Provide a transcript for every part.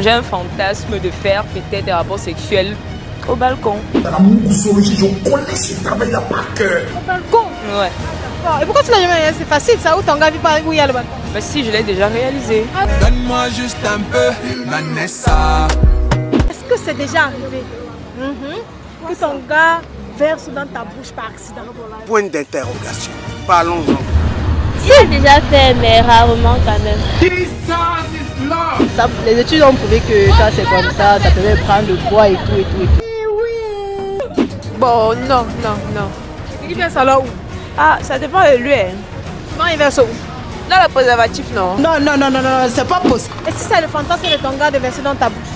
J'ai un fantasme de faire peut-être des rapports sexuels au balcon. Dans la moussologie, je connais ce travail-là par cœur. Au balcon? Ouais. Et pourquoi tu l'as jamais réalisé? C'est facile ça, où ton gars vit pas où il y a le balcon? Bah si, je l'ai déjà réalisé. Donne-moi juste un peu, Vanessa. Est-ce que c'est déjà arrivé que ton gars verse dans ta bouche par accident? Point d'interrogation. Parlons-en. J'ai déjà fait, mais rarement quand même. Ça, les études ont prouvé que ça c'est comme ça peut prendre le poids et tout et tout et tout. Bon, non. Il verse alors où? Ah, ça dépend de lui. Souvent il verse où? Dans le préservatif, non. Non, c'est pas possible. Et si c'est le fantasme de ton gars de verser dans ta bouche?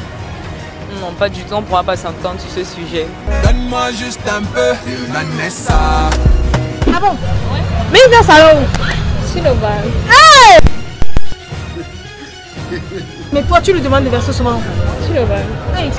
Non, pas du tout, on ne pourra pas s'entendre sur ce sujet. Donne-moi juste un peu, Vanessa. Ah bon? Ouais. Mais il verse alors où? Sur le bal. Hey! Mais toi tu lui demandes de verser souvent? Sur le bal. Hey.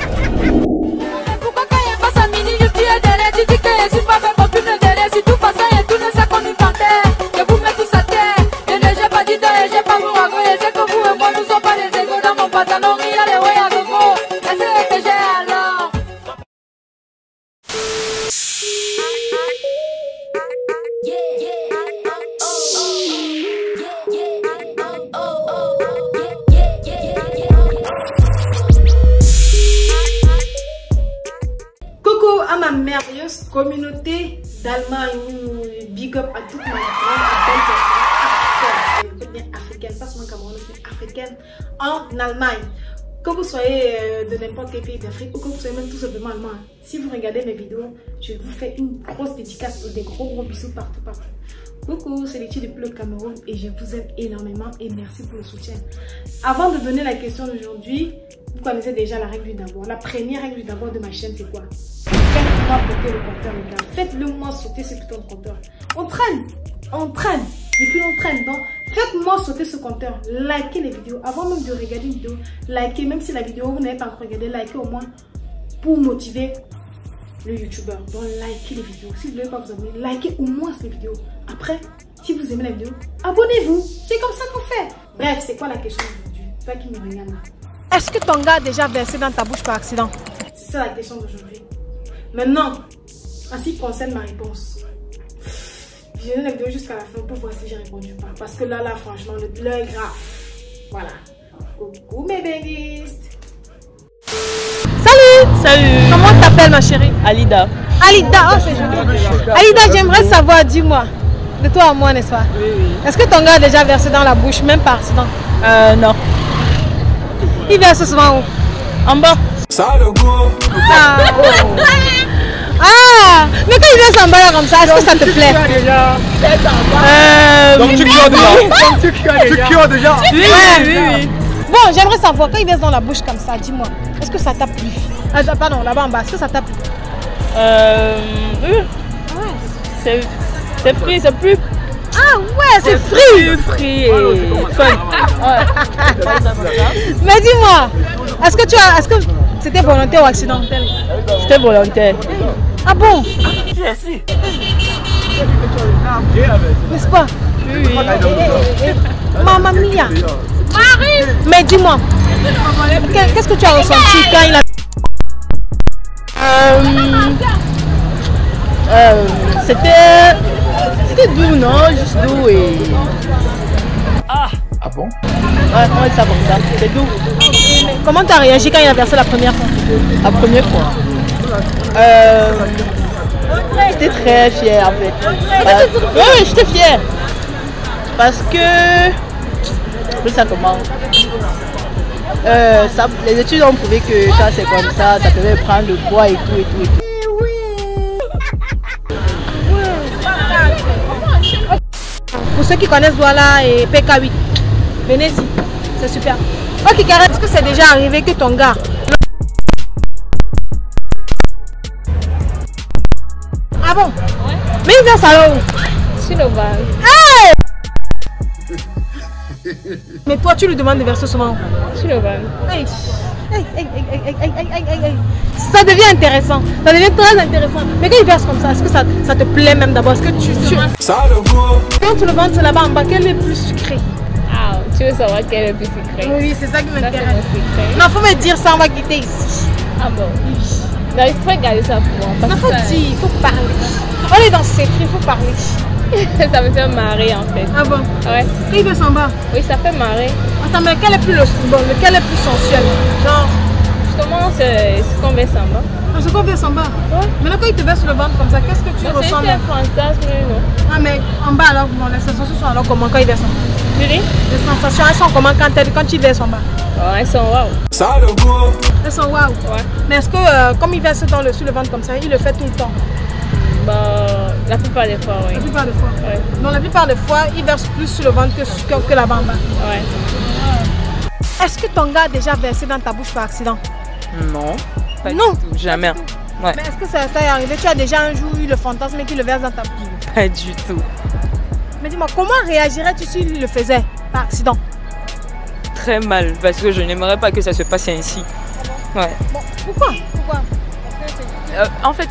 Pourquoi quand il passe à mini, je suis derrière, tu dis que je suis pas fait pour plus me derrière. Si tout passe et tout ne ça comme une panthère, que vous mettez tous à terre. Je n'ai pas dit de j'ai pas vous raconter, c'est que vous et moi nous sommes pas des égaux dans mon pantalon, il y a les ouais à gogo. Est-ce que j'ai alors? Coucou à ma merveilleuse communauté d'Allemagne. Big up à toute ma grande africaine, pas seulement camerounaise, mais africaine en Allemagne. Que vous soyez de n'importe quel pays d'Afrique ou que vous soyez même tout simplement allemand, si vous regardez mes vidéos, je vous fais une grosse dédicace ou des gros bisous partout. Coucou, c'est Litchi depuis le Cameroun et je vous aime énormément et merci pour le soutien. Avant de donner la question d'aujourd'hui, vous connaissez déjà la règle du d'abord. La première règle du d'abord de ma chaîne, c'est quoi? Faites-moi péter le compteur, les gars. Faites-le moi sauter ce putain de compteur. On traîne. Depuis on traîne. Donc, faites-moi sauter ce compteur. Likez les vidéos. Avant même de regarder une vidéo, likez. Même si la vidéo, vous n'avez pas encore regardé, likez au moins pour motiver le youtubeur. Donc, likez les vidéos. Si vous ne voulez pas vous abonner, likez au moins ces vidéos. Après, si vous aimez la vidéo, abonnez-vous. C'est comme ça qu'on fait. Bref, c'est quoi la question d'aujourd'hui? Toi qui me regardes là. Est-ce que ton gars a déjà versé dans ta bouche par accident? C'est ça la question d'aujourd'hui. Maintenant, en ce qui concerne ma réponse, j'ai la vidéo jusqu'à la fin pour voir si j'ai répondu ou pas. Parce que là, franchement, l'heure est grave. Voilà. Coucou mes bénistes. Salut. Comment t'appelles ma chérie? Alida. Alida, oh c'est joli. Alida, j'aimerais savoir, dis-moi, de toi à moi, n'est-ce pas? Oui. Est-ce que ton gars a déjà versé dans la bouche, même par accident? Non. Il verse souvent où? En bas. Ça le goût. Mais quand il verse en bas là comme ça, est-ce que ça te plaît? Donc tu cures déjà. Oui. Bon, j'aimerais savoir, quand il verse dans la bouche comme ça, dis-moi, est-ce que ça t'a plu? Pardon, là-bas en bas, est-ce que ça t'a plu? Oui. C'est frit, c'est plus. Ah ouais, c'est Frit et fun. Mais dis-moi, est-ce que c'était volontaire ou accidentel? C'était volontaire. Ah bon? N'est-ce pas? Oui. Mamma mia. Mais dis-moi, qu'est-ce que tu as ressenti quand il a... C'était doux, non? Juste doux et... Ah bon? Ouais, comment ça comme ça? C'est doux. Comment tu as réagi quand il a versé la première fois? La première fois? J'étais très fière en fait. Oui, j'étais fière. Parce que... Je sais ça comment? Les études ont prouvé que ça c'est comme ça peut prendre le poids et tout et tout et tout. Pour ceux qui connaissent Douala et PK8, venez ici, c'est super. Ok, Karen, est-ce que c'est déjà arrivé que ton gars... Ah bon? Ouais. Mais il verse alors où? Sur le bal. Hey! Mais toi, tu lui demandes de verser souvent où? Sur le bal. Hey. Ça devient intéressant, ça devient très intéressant. Mais quand il verse comme ça, est-ce que ça te plaît même d'abord? Est-ce que tu... Ça le goût. Quand tu le vends là-bas en bas, quel est le plus sucré? Tu veux savoir quel est le plus secret? Oui, c'est ça qui m'intéresse. Non, Non, faut me dire ça, on va quitter ici. ah bon? Non, il faut garder ça pour moi. Parce Non, faut que dire, il faut parler. On est dans ce secret, il faut parler. ça me fait marrer en fait. Ah bon? Ouais. Et il veut s'en bas. Oui, ça fait marrer. Attends, mais lequel est plus lequel est plus sensuel? Genre, Justement, c'est ce qu'on met samba. ce qu'on veut s'en bas. Ouais. Maintenant, quand il te baisse le ventre comme ça, qu'est-ce que tu C'est ressens? un fantasme, non? Ah, mais en bas, alors, bon, les sensations sont alors comment quand il descend? Tu dis? Les sensations, elles sont comment quand il verse en bas? Oh, elles sont waouh. Ça le goût. Elles sont waouh. Ouais. Mais est-ce que, comme il verse sur le ventre comme ça, il le fait tout le temps? Bah, la plupart des fois, oui. La plupart des fois. Ouais. Donc, la plupart des fois, il verse plus sur le ventre que là-bas en bas. Ouais. Est-ce que ton gars a déjà versé dans ta bouche par accident? Non, pas Non. du tout, jamais. Ouais, Mais est-ce que ça est arrivé? Tu as déjà un jour eu le fantasme qu'il le verse dans ta bouche? pas du tout. Mais dis-moi, comment réagirais-tu s'il le faisait par accident? Très mal, parce que je n'aimerais pas que ça se passe ainsi. Ouais. Bon, pourquoi? En fait,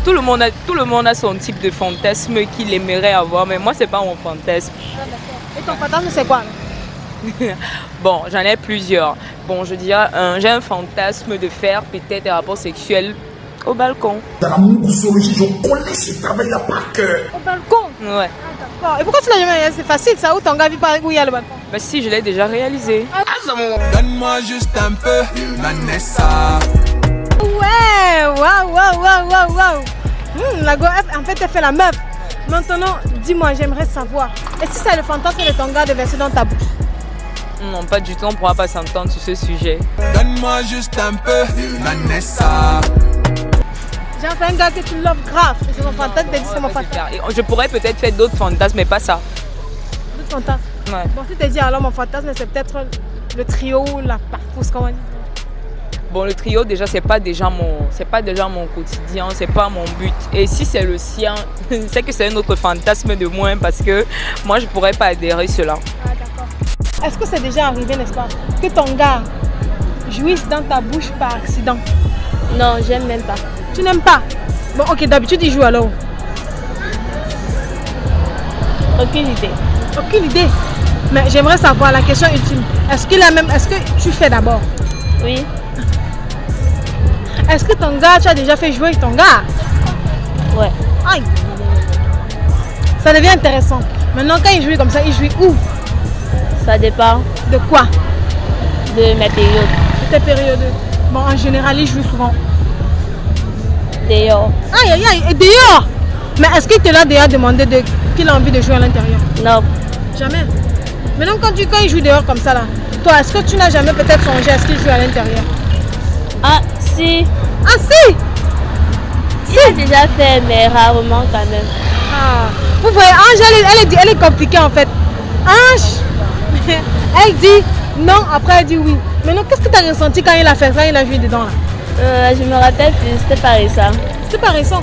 tout le monde a son type de fantasme qu'il aimerait avoir, mais moi, c'est pas mon fantasme. Et ton fantasme, c'est quoi? Bon, j'en ai plusieurs. Bon, je dirais, j'ai un fantasme de faire peut-être des rapports sexuels au balcon. Dans la Mougoussologie, je connais ce travail-là par cœur. Au balcon? Ouais. Ah, d'accord. Et pourquoi tu l'as jamais réalisé? C'est facile, ça, où ton gars vit par où il y a le balcon? Bah si, je l'ai déjà réalisé. Donne-moi juste un peu, Vanessa. Ouais, waouh. La go, en fait, elle fait la meuf. Maintenant, dis-moi, j'aimerais savoir. Est-ce que c'est le fantasme de ton gars de verser dans ta bouche? Non, pas du tout, on ne pourra pas s'entendre sur ce sujet. Donne-moi juste un peu, Vanessa. J'ai un gars que tu loves grave. C'est son fantasme, t'as dit c'est mon fantasme. Je pourrais peut-être faire d'autres fantasmes, mais pas ça. D'autres fantasmes. Ouais. Bon, si t'as dit alors mon fantasme, c'est peut-être le trio ou la partouze, comment on dit? Bon, le trio, déjà, c'est pas déjà mon quotidien, c'est pas mon but. Et si c'est le sien, c'est que c'est un autre fantasme de moins parce que moi, je pourrais pas adhérer à cela. Ah, d'accord. Est-ce que c'est déjà arrivé, n'est-ce pas, que ton gars jouisse dans ta bouche par accident? Non, j'aime même pas. Tu n'aimes pas? Bon, ok, d'habitude, il joue alors? Aucune idée. Aucune idée. Mais j'aimerais savoir la question ultime. Est-ce que tu fais d'abord? Oui. Est-ce que ton gars, tu as déjà fait jouer ton gars? Ouais. Aïe. Ça devient intéressant. Maintenant, quand il joue comme ça, il joue où? Ça dépend De quoi? de mes périodes. De tes périodes. Bon, en général, il joue souvent. Dehors. Aïe, aïe, aïe. Et dehors? Mais est-ce qu'il te l'a déjà demandé qu'il a envie de jouer à l'intérieur? Non. Jamais. Maintenant, quand il joue dehors comme ça, là, toi, est-ce que tu n'as jamais peut-être songé à ce qu'il joue à l'intérieur? Ah, si. Ah, si! Il a déjà fait, mais rarement quand même. Ah. Vous voyez, Ange, elle est compliquée en fait. Ange, elle dit non, après elle dit oui. Maintenant, qu'est-ce que tu as ressenti quand il a fait ça, il a joué dedans là? Je me rappelle plus, c'était pas récent. C'était pas récent.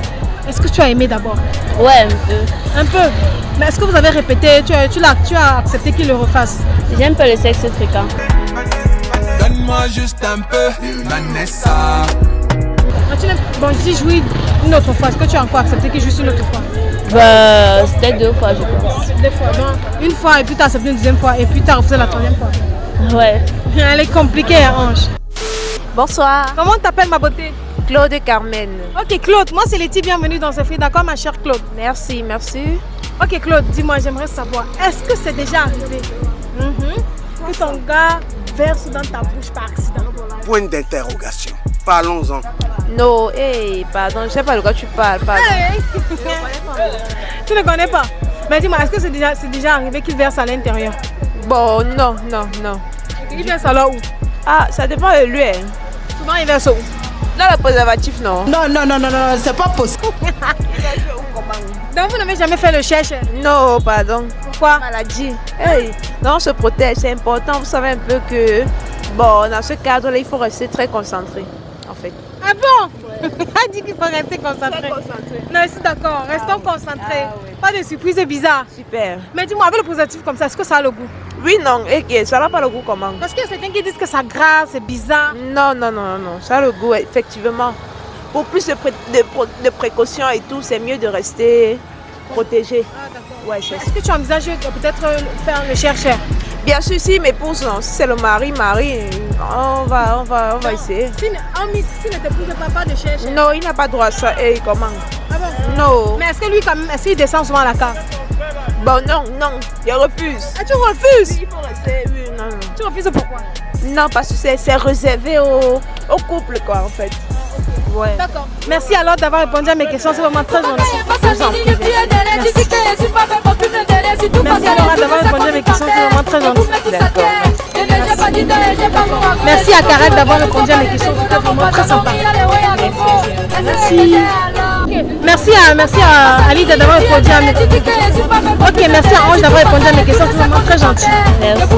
Est-ce que tu as aimé d'abord? Ouais, un peu. Un peu. Mais est-ce que vous avez répété, tu as accepté qu'il le refasse? J'aime pas le sexe fréquent. Donne-moi juste un peu, Vanessa. Bon, je dis jouer une autre fois. Est-ce que tu as encore accepté qu'il joue une autre fois? Bah, c'était 2 fois, je pense. 2 fois. Donc, une fois et puis tu as accepté une deuxième fois et puis tu as refusé la troisième fois. Ouais. Elle est compliquée, hein, Ange. Bonsoir. Comment t'appelles ma beauté? Claude Carmen. Ok, Claude. Moi, c'est Letty. Bienvenue dans ce fruit. D'accord, ma chère Claude? Merci, merci. Ok, Claude, dis-moi, j'aimerais savoir, est-ce que c'est déjà arrivé que ton gars verse dans ta bouche par accident? Point d'interrogation. Parlons-en. Non, hey, pardon, je sais pas de quoi tu parles. Pardon. Hey. Tu ne connais pas? Mais dis-moi, est-ce que c'est déjà arrivé qu'il verse à l'intérieur? Bon, non. Il verse alors où? Ah, ça dépend de lui. Hein. Souvent, il verse où? Dans le préservatif, non. Non, c'est pas possible. Donc, vous n'avez jamais fait le cherche? Non, pardon. Pourquoi? Maladie. Hey, non, on se protège, c'est important. Vous savez un peu que, bon, dans ce cadre-là, il faut rester très concentré, en fait. Ah bon? Elle dit qu'il faut rester concentré. Non, je suis d'accord, restons concentrés. Oui. Pas de surprise bizarre. Super. Mais dis-moi, avec le positif comme ça, est-ce que ça a le goût? Oui, non, ok, ça n'a pas le goût comment? Parce qu'il y a certains qui disent que ça grasse, c'est bizarre. Non, ça a le goût, effectivement. Pour plus de précautions et tout, c'est mieux de rester protégé. Ah, d'accord. Ouais, Est-ce que tu envisages peut-être faire le chercheur? Bien sûr, si m'épouse, non. Si c'est le mari, on va essayer. S'il ne t'épouse pas de chercher. Non, il n'a pas droit à ça. Et comment? Ah bon? Non. Mais est-ce que lui, quand même, est-ce qu'il descend souvent à la carte? Bon, non, il refuse. Ah, tu refuses? Il faut rester, oui, non. Tu refuses pourquoi? Non, parce que c'est réservé au couple, quoi, en fait. Ouais. D'accord. Merci alors d'avoir répondu à mes questions, c'est vraiment très gentil. Merci alors d'avoir répondu à mes questions, c'est vraiment très gentil. D'accord. Merci à Karel d'avoir répondu à mes questions, c'était vraiment très sympa. Merci. Merci à Alida d'avoir répondu à mes questions. Ok, merci à Ange d'avoir répondu à mes questions, c'est vraiment très gentil. Merci.